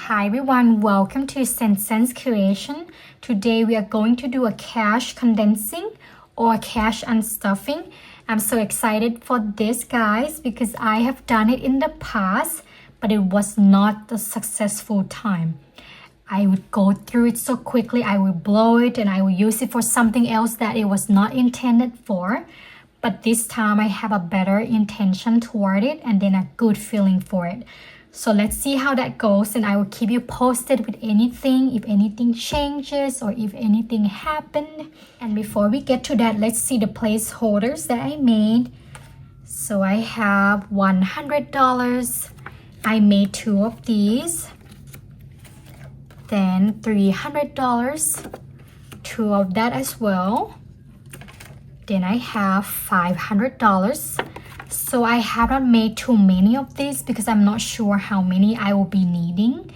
Hi everyone, welcome to Sense Creation. Today we are going to do a cash condensing or cash unstuffing. I'm so excited for this, guys, because I have done it in the past, but it was not the successful time. I would go through it so quickly, I would blow it and I would use it for something else that it was not intended for. But this time I have a better intention toward it and then a good feeling for it. So let's see how that goes, and I will keep you posted with anything, if anything changes or if anything happened. And before we get to that, let's see the placeholders that I made. So I have $100. I made 2 of these. Then $300, 2 of that as well. Then I have $500. So I have not made too many of these because I'm not sure how many I will be needing.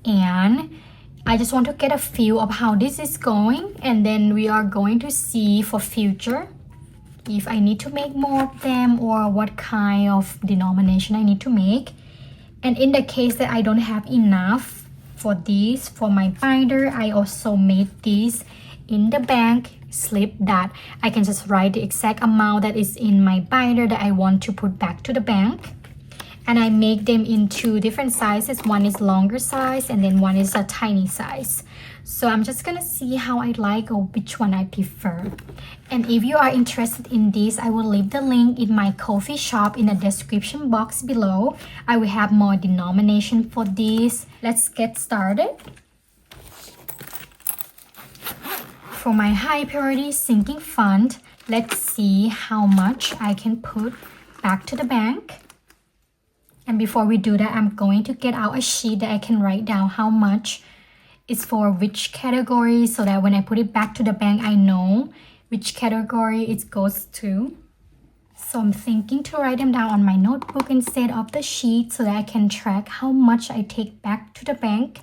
And I just want to get a feel of how this is going. And then we are going to see for future if I need to make more of them or what kind of denomination I need to make. And in the case that I don't have enough for these, for my binder, I also made these in the bank slip that I can just write the exact amount that is in my binder that I want to put back to the bank. And I make them in 2 different sizes. One is longer size and then one is a tiny size. So I'm just gonna see how I like or which one I prefer. And if you are interested in this, I will leave the link in my coffee shop in the description box below. I will have more denomination for this. Let's get started. For my high priority sinking fund, let's see how much I can put back to the bank. And before we do that, I'm going to get out a sheet that I can write down how much is for which category, so that when I put it back to the bank, I know which category it goes to. So I'm thinking to write them down on my notebook instead of the sheet so that I can track how much I take back to the bank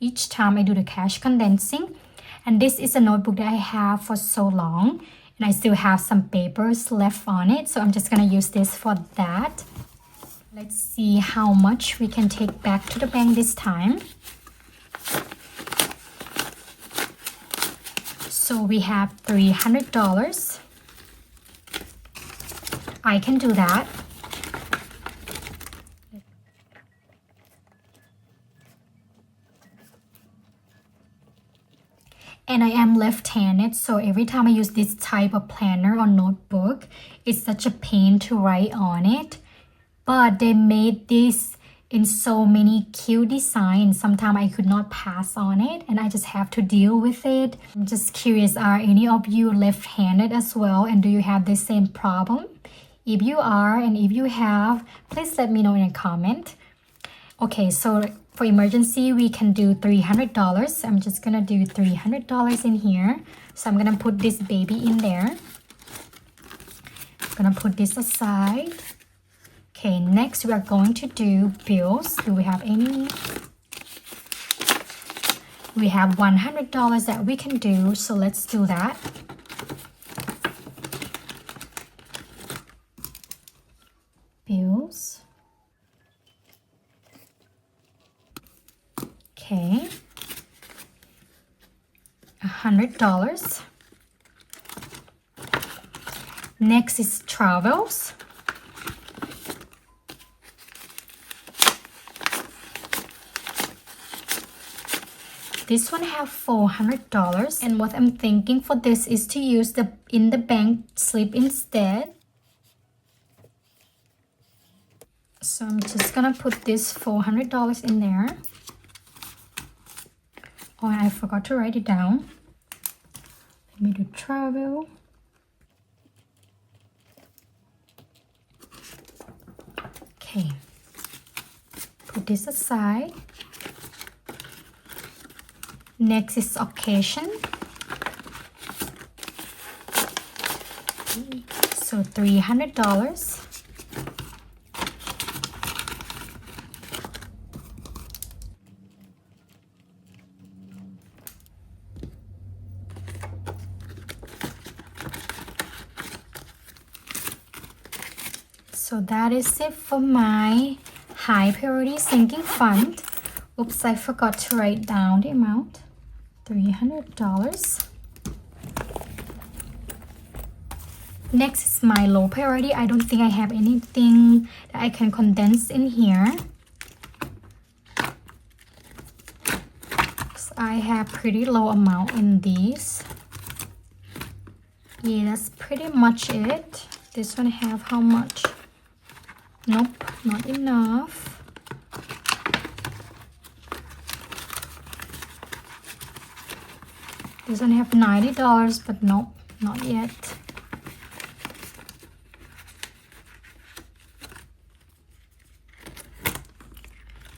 each time I do the cash condensing. And this is a notebook that I have for so long, and I still have some papers left on it, so I'm just gonna use this for that. Let's see how much we can take back to the bank this time. So we have $300. I can do that. And I am left-handed, so every time I use this type of planner or notebook, it's such a pain to write on it. But they made this in so many cute designs. Sometimes I could not pass on it and I just have to deal with it. I'm just curious, are any of you left-handed as well? And do you have the same problem? If you are, and if you have, please let me know in a comment. Okay, so for emergency, we can do $300. I'm just gonna do $300 in here. So I'm gonna put this baby in there. I'm gonna put this aside. Okay, next we are going to do bills. Do we have any? We have $100 that we can do, so let's do that. Bills. Okay, $100. Next is travels. This one have $400, and what I'm thinking for this is to use the in the bank slip instead. So I'm just gonna put this $400 in there. Oh, I forgot to write it down. Let me do travel. Okay. Put this aside. Next is occasion. So $300. So that is it for my high priority sinking fund. Oops, I forgot to write down the amount. $300. Next is my low priority. I don't think I have anything that I can condense in here. So I have pretty low amount in these. Yeah, that's pretty much it. This one have how much? Nope, not enough. This one have $90, but nope, not yet.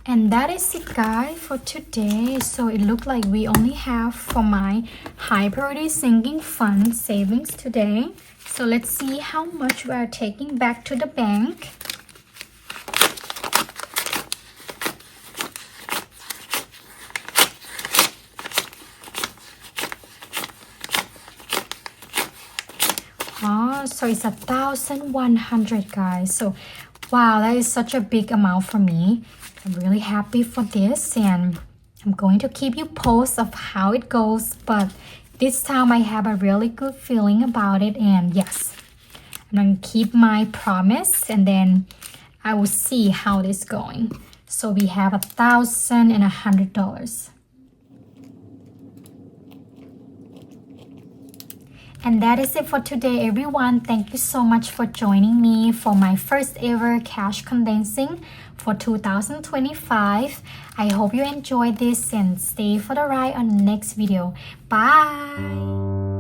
And that is it, guys, for today. So it looked like we only have for my high priority sinking fund savings today. So let's see how much we are taking back to the bank. Oh, so it's 1,100, guys. So wow, that is such a big amount for me. I'm really happy for this, and I'm going to keep you posted of how it goes, but this time I have a really good feeling about it. And yes, I'm going to keep my promise, and then I will see how this is going. So we have $1,100. And that is it for today, everyone. Thank you so much for joining me for my first ever cash condensing for 2025. I hope you enjoyed this and stay for the ride on the next video. Bye!